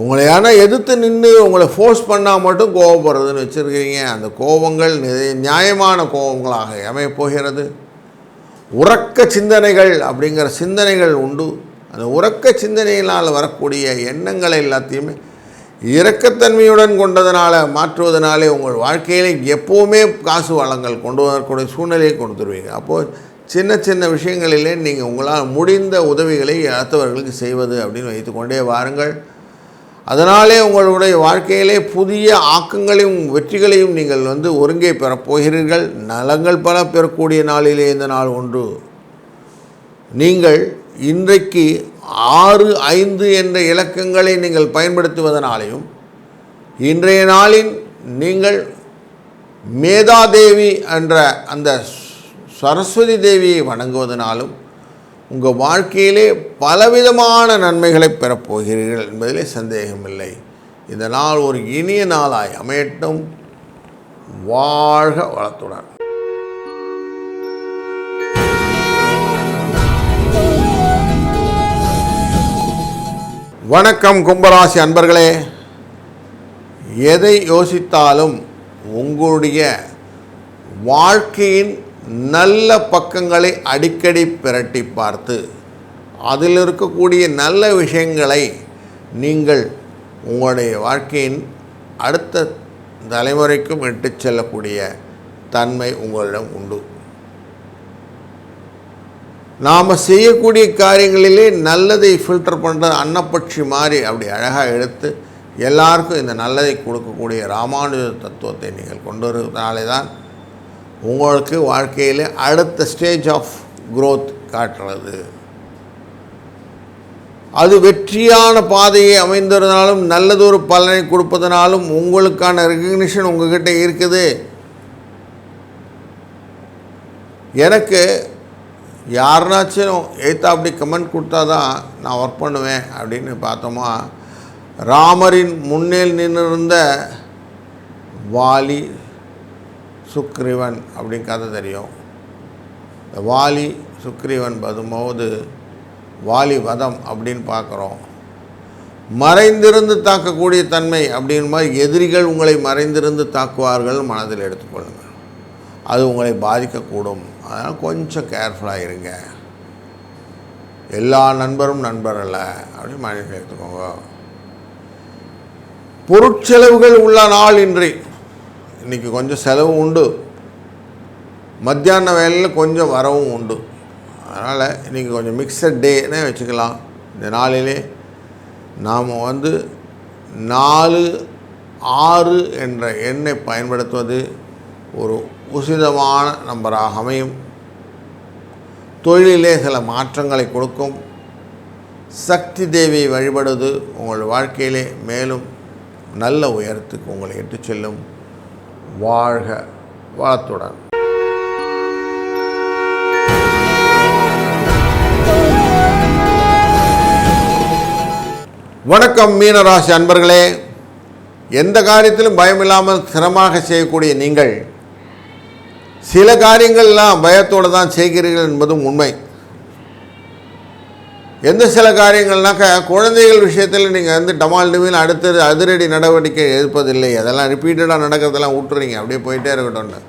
உங்களை ஆனால் எதிர்த்து நின்று உங்களை ஃபோர்ஸ் பண்ணால் மட்டும் கோபப்படுறதுன்னு வச்சுருக்கீங்க. அந்த கோபங்கள் நியாயமான கோபங்களாக அமையப்போகிறது. உறக்க சிந்தனைகள் அப்படிங்கிற சிந்தனைகள் உண்டு. அந்த உறக்க சிந்தனையினால் வரக்கூடிய எண்ணங்களை எல்லாத்தையுமே இரக்கத்தன்மையுடன் கொண்டதனால மாற்றுவதனாலே உங்கள் வாழ்க்கையில் எப்போவுமே காசு வளங்கள் கொண்டு வரக்கூடிய சூழ்நிலையை கொடுத்துருவீங்க. அப்போது சின்ன சின்ன விஷயங்களிலே நீங்கள் உங்களால் முடிந்த உதவிகளை அடுத்தவர்களுக்கு செய்வது அப்படின்னு வைத்துக்கொண்டே வாருங்கள். அதனாலே உங்களுடைய வாழ்க்கையிலே புதிய ஆக்கங்களையும் வெற்றிகளையும் நீங்கள் ஒருங்கே பெறப்போகிறீர்கள். நலங்கள் பல பெறக்கூடிய நாளிலே இந்த நாள் ஒன்று. நீங்கள் இன்றைக்கு 6, 5 என்ற இலக்கங்களை நீங்கள் பயன்படுத்துவதனாலையும், இன்றைய நாளின் நீங்கள் மேதாதேவி என்ற அந்த சரஸ்வதி தேவியை வணங்குவதனாலும் உங்கள் வாழ்க்கையிலே பலவிதமான நன்மைகளை பெறப்போகிறீர்கள் என்பதிலே சந்தேகமில்லை. இந்த நாள் ஒரு இனிய நாளாய் அமையட்டும். வாழ்க வளத்துடன். வணக்கம் கும்பராசி அன்பர்களே. எதை யோசித்தாலும் உங்களுடைய வாழ்க்கையின் நல்ல பக்கங்களை அடிக்கடி பிரட்டி பார்த்து அதில் இருக்கக்கூடிய நல்ல விஷயங்களை நீங்கள் உங்களுடைய வாழ்க்கையின் அடுத்த தலைமுறைக்கும் இட்டு செல்லக்கூடிய தன்மை உங்களிடம் உண்டு. நாம் செய்யக்கூடிய காரியங்களிலே நல்லதை ஃபில்டர் பண்ணுறது அன்னப்பட்சி மாதிரி அப்படி அழகாக எடுத்து எல்லாருக்கும் இந்த நல்லதை கொடுக்கக்கூடிய ராமானுஜ தத்துவத்தை நீங்கள் கொண்டு வருவதனாலே தான் உங்களுக்கு வாழ்க்கையில் அடுத்த ஸ்டேஜ் ஆஃப் க்ரோத் காட்டுறது. அது வெற்றியான பாதையை அமைந்ததுனாலும் நல்லதொரு பலனை கொடுப்பதனாலும் உங்களுக்கான ரெகக்னிஷன் உங்கள்கிட்ட இருக்குது. எனக்கு யாருனாச்சும் ஏற்றா அப்படி கமெண்ட் கொடுத்தா தான் நான் ஒர்க் பண்ணுவேன் அப்படின்னு பார்த்தோமா, ராமரின் முன்னேல் நின்றிருந்த வாலி சுக்ரீவன் அப்படின்னு கதை தெரியும். இந்த வாலி சுக்ரீவன் வரும்போது வாலி வதம் அப்படின்னு பார்க்குறோம். மறைந்திருந்து தாக்கக்கூடிய தன்மை அப்படின் மாதிரி எதிரிகள் உங்களை மறைந்திருந்து தாக்குவார்கள் மனதில் எடுத்துக்கொள்ளுங்கள். அது உங்களை பாதிக்கக்கூடும். அதனால் கொஞ்சம் கேர்ஃபுல்லாக இருங்க. எல்லா நண்பரும் நண்பர் அல்ல அப்படின்னு மனதில் எடுத்துக்கோங்க. பொருட்செலவுகள் உள்ள நாள் இன்றைக்கி கொஞ்சம் செலவு உண்டு. மத்தியான வேலையில் கொஞ்சம் வரவும் உண்டு. அதனால் இன்றைக்கி கொஞ்சம் மிக்சட் டேனே வச்சுக்கலாம். இந்த நாளிலே நாம் 4, 6 என்ற எண்ணை பயன்படுத்துவது ஒரு உசிதமான நம்பராக அமையும். தொழிலிலே சில மாற்றங்களை கொடுக்கும். சக்தி தேவியை வழிபடுவது உங்கள் வாழ்க்கையிலே மேலும் நல்ல உயரத்துக்கு உங்களை இட்டு செல்லும். வாழ்க வளத்துடன். வணக்கம் மீனராசி அன்பர்களே. எந்த காரியத்திலும் பயம் இல்லாமல் சிரமமாக செய்யக்கூடிய நீங்கள் சில காரியங்கள்லாம் பயத்தோடு தான் செய்கிறீர்கள் என்பதும் உண்மை. எந்த சில காரியங்கள்னாக்கா குழந்தைகள் விஷயத்தில் நீங்கள் வந்து டமால் டிமில் அடுத்தது அதிரடி நடவடிக்கை எடுப்பதில்லை. அதெல்லாம் ரிப்பீட்டடாக நடக்கிறதெல்லாம் விட்டுறீங்க, அப்படியே போயிட்டே இருக்கட்டும்னு.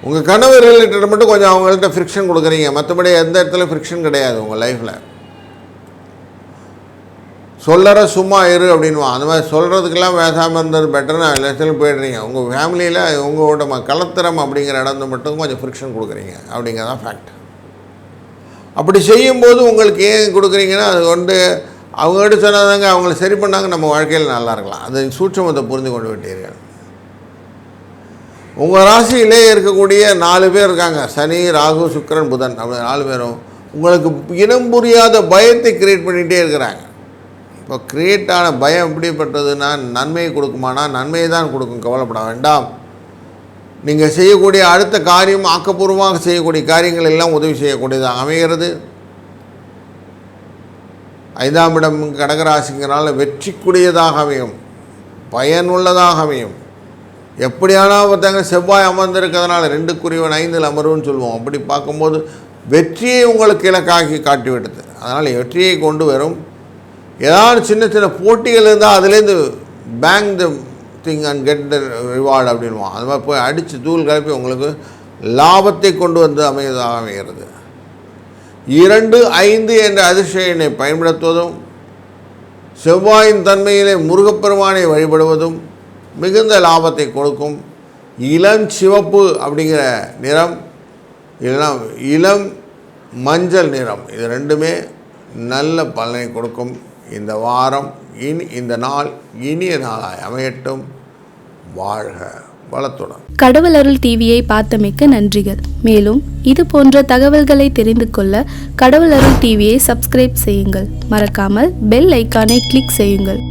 உங்கள் கணவர் ரிலேட்டட் மட்டும் கொஞ்சம் அவங்கள்ட்ட ஃப்ரிக்ஷன் கொடுக்குறீங்க, மற்றபடி எந்த இடத்துல ஃப்ரிக்ஷன் கிடையாது உங்கள் லைஃப்பில். சொல்லற சும்மா இரு அப்படின்வான். அந்த மாதிரி சொல்கிறதுக்கெல்லாம் பேசாமல் இருந்தது பெட்டர்னு எல்லாத்தையும் போய்டுறீங்க. உங்கள் ஃபேமிலியில் உங்களோட கலத்திரம் அப்படிங்கிற இடத்துல மட்டும் கொஞ்சம் ஃப்ரிக்ஷன் கொடுக்குறீங்க அப்படிங்கிறதான் ஃபேக்ட். அப்படி செய்யும்போது உங்களுக்கு ஏன் கொடுக்குறீங்கன்னா அது வந்து அவங்ககிட்ட சொன்னாதாங்க அவங்கள சரி பண்ணாங்க நம்ம வாழ்க்கையில் நல்லா இருக்கலாம். அது சூட்சமத்தை புரிந்து கொண்டு விட்டீர்கள். உங்கள் ராசியிலே இருக்கக்கூடிய 4 பேர் இருக்காங்க, சனி, ராகு, சுக்கிரன், புதன். அப்படி 4 பேரும் உங்களுக்கு இனம் புரியாத பயத்தை கிரியேட் பண்ணிகிட்டே இருக்கிறாங்க. இப்போ கிரியேட் ஆன பயம் எப்படிப்பட்டதுன்னா நன்மையை கொடுக்குமானா நன்மையை தான் கொடுக்கும், கவலைப்பட வேண்டாம். நீங்கள் செய்யக்கூடிய அடுத்த காரியம் ஆக்கப்பூர்வமாக செய்யக்கூடிய காரியங்கள் எல்லாம் உதவி செய்யக்கூடியதாக அமைகிறது. 5ஆம் இடம் கடகராசிங்கிறனால வெற்றிக்குரியதாக அமையும், பயனுள்ளதாக அமையும். எப்படியானா பார்த்தாங்க செவ்வாய் அமர்ந்திருக்கிறதுனால 2 5 அமர்வுன்னு சொல்லுவோம். அப்படி பார்க்கும்போது வெற்றியை உங்களுக்கு இலக்காகி காட்டிவிடுது. அதனால் வெற்றியை கொண்டு வரும். ஏதாவது சின்ன சின்ன போட்டிகள் இருந்தால் அதுலேருந்து bank the thing and get the reward அப்படின்வான். அது மாதிரி போய் அடித்து தூள் கலப்பி உங்களுக்கு லாபத்தை கொண்டு வந்து அமைகிறது. 2, 5 என்ற அதிர்ஷ்ட எண்ணை பயன்படுத்துவதும் செவ்வாயின் தன்மையிலே முருகப்பெருமானை வழிபடுவதும் மிகுந்த லாபத்தை கொடுக்கும். இளம் சிவப்பு அப்படிங்கிற நிறம், இளம் மஞ்சள் நிறம், இது 2மே நல்ல பலனை கொடுக்கும். இந்த வாரம் இந்த நாள் இனிய நாளாய் அமையட்டும். வாழ்க வளத்துடன். கடவுள் அருள் டிவியை பார்த்தமைக்க நன்றிகள். மேலும் இது போன்ற தகவல்களை தெரிந்து கொள்ள கடவுள் அருள் டிவியை சப்ஸ்கிரைப் செய்யுங்கள். மறக்காமல் பெல் ஐக்கானை கிளிக் செய்யுங்கள்.